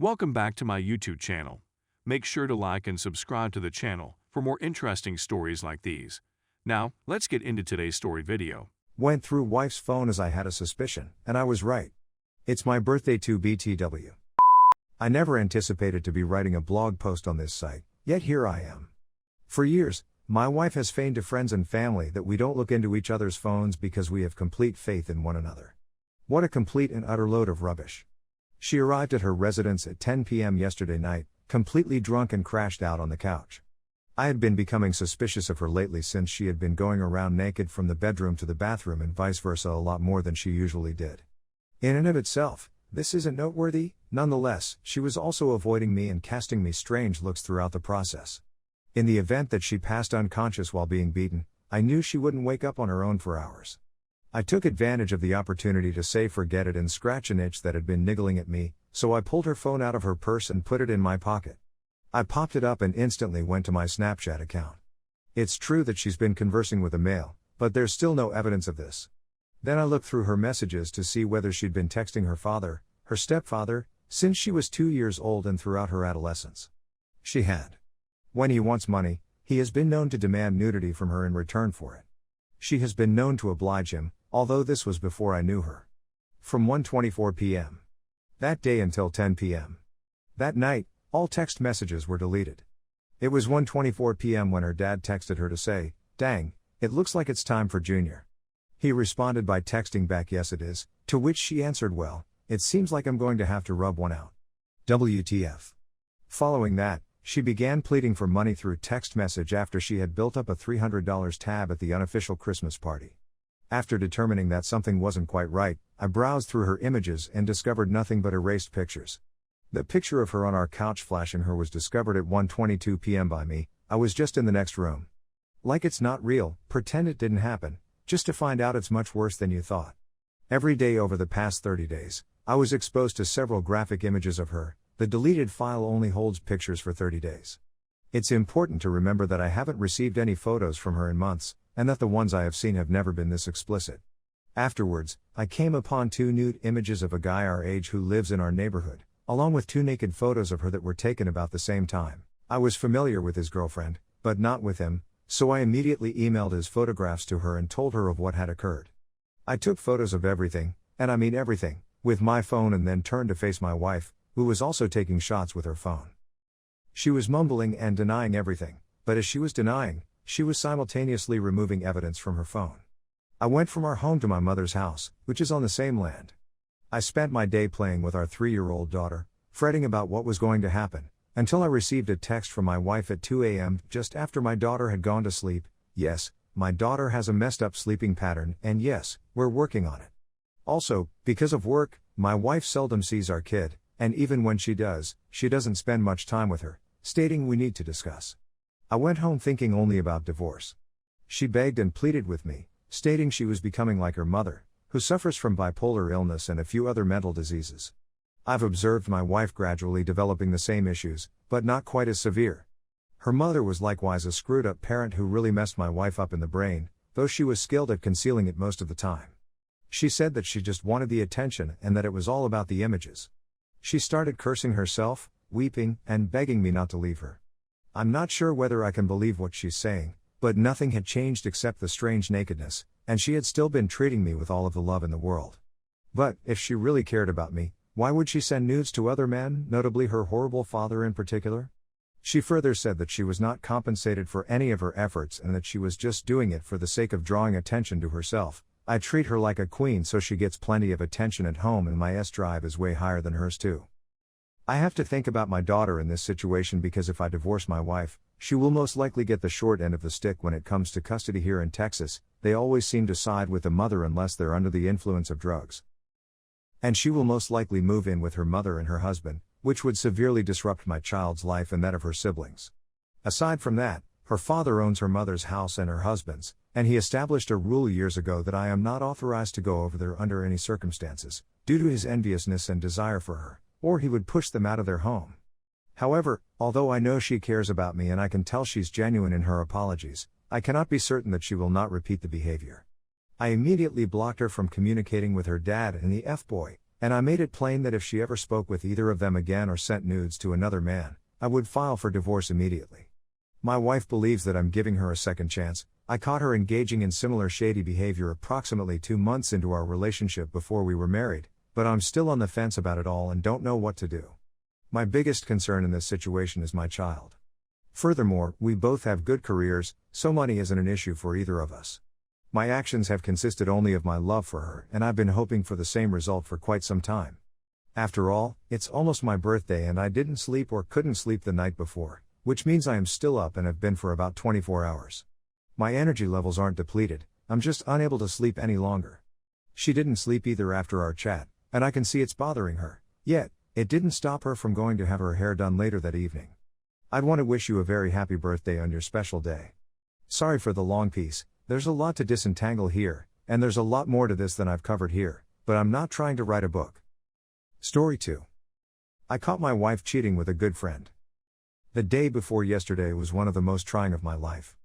Welcome back to my YouTube channel. Make sure to like and subscribe to the channel for more interesting stories like these. Now, let's get into today's story video. Went through wife's phone as I had a suspicion, and I was right. It's my birthday too, BTW. I never anticipated to be writing a blog post on this site, yet here I am. For years, my wife has feigned to friends and family that we don't look into each other's phones because we have complete faith in one another. What a complete and utter load of rubbish. She arrived at her residence at 10 p.m. yesterday night, completely drunk and crashed out on the couch. I had been becoming suspicious of her lately since she had been going around naked from the bedroom to the bathroom and vice versa a lot more than she usually did. In and of itself, this isn't noteworthy. Nonetheless, she was also avoiding me and casting me strange looks throughout the process. In the event that she passed unconscious while being beaten, I knew she wouldn't wake up on her own for hours. I took advantage of the opportunity to say forget it and scratch an itch that had been niggling at me, so I pulled her phone out of her purse and put it in my pocket. I popped it up and instantly went to my Snapchat account. It's true that she's been conversing with a male, but there's still no evidence of this. Then I looked through her messages to see whether she'd been texting her father, her stepfather, since she was 2 years old and throughout her adolescence. She had. When he wants money, he has been known to demand nudity from her in return for it. She has been known to oblige him, although this was before I knew her. From 1:24 p.m. that day until 10 p.m. that night, all text messages were deleted. It was 1:24 p.m. when her dad texted her to say, "Dang, it looks like it's time for Junior." He responded by texting back, "Yes it is," to which she answered, "Well, it seems like I'm going to have to rub one out. WTF. Following that, she began pleading for money through text message after she had built up a $300 tab at the unofficial Christmas party. After determining that something wasn't quite right, I browsed through her images and discovered nothing but erased pictures. The picture of her on our couch flashing her was discovered at 1:22 p.m. by me. I was just in the next room. Like it's not real, pretend it didn't happen, just to find out it's much worse than you thought. Every day over the past 30 days, I was exposed to several graphic images of her. The deleted file only holds pictures for 30 days. It's important to remember that I haven't received any photos from her in months, and that the ones I have seen have never been this explicit. Afterwards, I came upon 2 nude images of a guy our age who lives in our neighborhood, along with 2 naked photos of her that were taken about the same time. I was familiar with his girlfriend, but not with him, so I immediately emailed his photographs to her and told her of what had occurred. I took photos of everything, and I mean everything, with my phone and then turned to face my wife, who was also taking shots with her phone. She was mumbling and denying everything, but as she was denying, she was simultaneously removing evidence from her phone. I went from our home to my mother's house, which is on the same land. I spent my day playing with our 3-year-old daughter, fretting about what was going to happen, until I received a text from my wife at 2 a.m. just after my daughter had gone to sleep. Yes, my daughter has a messed up sleeping pattern, and yes, we're working on it. Also, because of work, my wife seldom sees our kid, and even when she does, she doesn't spend much time with her, stating we need to discuss. I went home thinking only about divorce. She begged and pleaded with me, stating she was becoming like her mother, who suffers from bipolar illness and a few other mental diseases. I've observed my wife gradually developing the same issues, but not quite as severe. Her mother was likewise a screwed-up parent who really messed my wife up in the brain, though she was skilled at concealing it most of the time. She said that she just wanted the attention and that it was all about the images. She started cursing herself, weeping, and begging me not to leave her. I'm not sure whether I can believe what she's saying, but nothing had changed except the strange nakedness, and she had still been treating me with all of the love in the world. But, if she really cared about me, why would she send nudes to other men, notably her horrible father in particular? She further said that she was not compensated for any of her efforts and that she was just doing it for the sake of drawing attention to herself. I treat her like a queen so she gets plenty of attention at home and my S-drive is way higher than hers too. I have to think about my daughter in this situation because if I divorce my wife, she will most likely get the short end of the stick when it comes to custody here in Texas. They always seem to side with the mother unless they're under the influence of drugs. And she will most likely move in with her mother and her husband, which would severely disrupt my child's life and that of her siblings. Aside from that, her father owns her mother's house and her husband's, and he established a rule years ago that I am not authorized to go over there under any circumstances, due to his enviousness and desire for her, or he would push them out of their home. However, although I know she cares about me and I can tell she's genuine in her apologies, I cannot be certain that she will not repeat the behavior. I immediately blocked her from communicating with her dad and the F-boy, And I made it plain that if she ever spoke with either of them again or sent nudes to another man, I would file for divorce immediately. My wife believes that I'm giving her a second chance. I caught her engaging in similar shady behavior approximately 2 months into our relationship before we were married, but I'm still on the fence about it all and don't know what to do. My biggest concern in this situation is my child. Furthermore, we both have good careers, so money isn't an issue for either of us. My actions have consisted only of my love for her, and I've been hoping for the same result for quite some time. After all, it's almost my birthday and I didn't sleep or couldn't sleep the night before, which means I am still up and have been for about 24 hours. My energy levels aren't depleted, I'm just unable to sleep any longer. She didn't sleep either after our chat, and I can see it's bothering her, yet, it didn't stop her from going to have her hair done later that evening. I'd want to wish you a very happy birthday on your special day. Sorry for the long piece, there's a lot to disentangle here, and there's a lot more to this than I've covered here, but I'm not trying to write a book. Story 2. I caught my wife cheating with a good friend. The day before yesterday was one of the most trying of my life.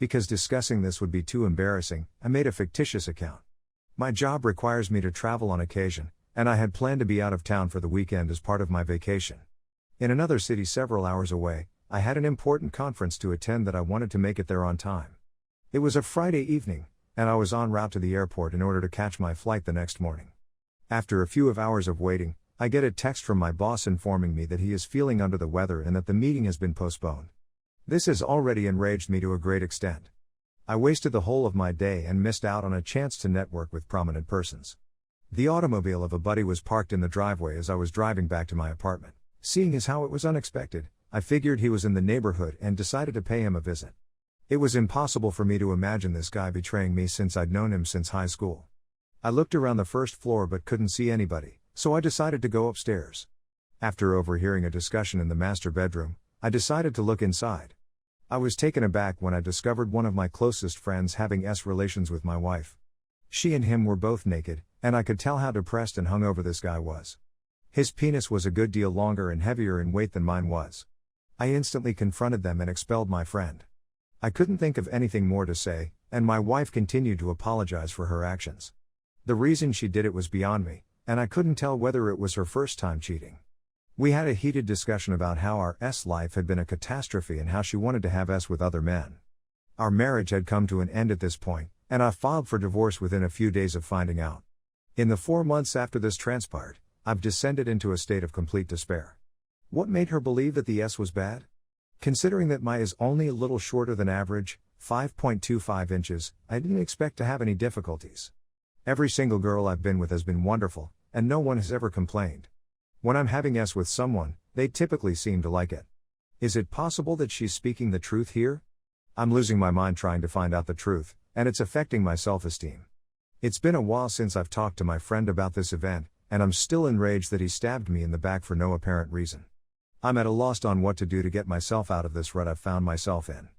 Because discussing this would be too embarrassing, I made a fictitious account. My job requires me to travel on occasion, and I had planned to be out of town for the weekend as part of my vacation. In another city several hours away, I had an important conference to attend that I wanted to make it there on time. It was a Friday evening, and I was en route to the airport in order to catch my flight the next morning. After a few hours of waiting, I get a text from my boss informing me that he is feeling under the weather and that the meeting has been postponed. This has already enraged me to a great extent. I wasted the whole of my day and missed out on a chance to network with prominent persons. The automobile of a buddy was parked in the driveway as I was driving back to my apartment. Seeing as how it was unexpected, I figured he was in the neighborhood and decided to pay him a visit. It was impossible for me to imagine this guy betraying me since I'd known him since high school. I looked around the first floor but couldn't see anybody, so I decided to go upstairs. After overhearing a discussion in the master bedroom, I decided to look inside. I was taken aback when I discovered one of my closest friends having relations with my wife. She and him were both naked, and I could tell how depressed and hungover this guy was. His penis was a good deal longer and heavier in weight than mine was. I instantly confronted them and expelled my friend. I couldn't think of anything more to say, and my wife continued to apologize for her actions. The reason she did it was beyond me, and I couldn't tell whether it was her first time cheating. We had a heated discussion about how our life had been a catastrophe and how she wanted to have with other men. Our marriage had come to an end at this point, and I filed for divorce within a few days of finding out. In the 4 months after this transpired, I've descended into a state of complete despair. What made her believe that the was bad? Considering that my is only a little shorter than average, 5.25 inches, I didn't expect to have any difficulties. Every single girl I've been with has been wonderful, and no one has ever complained. When I'm having with someone, they typically seem to like it. Is it possible that she's speaking the truth here? I'm losing my mind trying to find out the truth, and it's affecting my self-esteem. It's been a while since I've talked to my friend about this event, and I'm still enraged that he stabbed me in the back for no apparent reason. I'm at a loss on what to do to get myself out of this rut I've found myself in.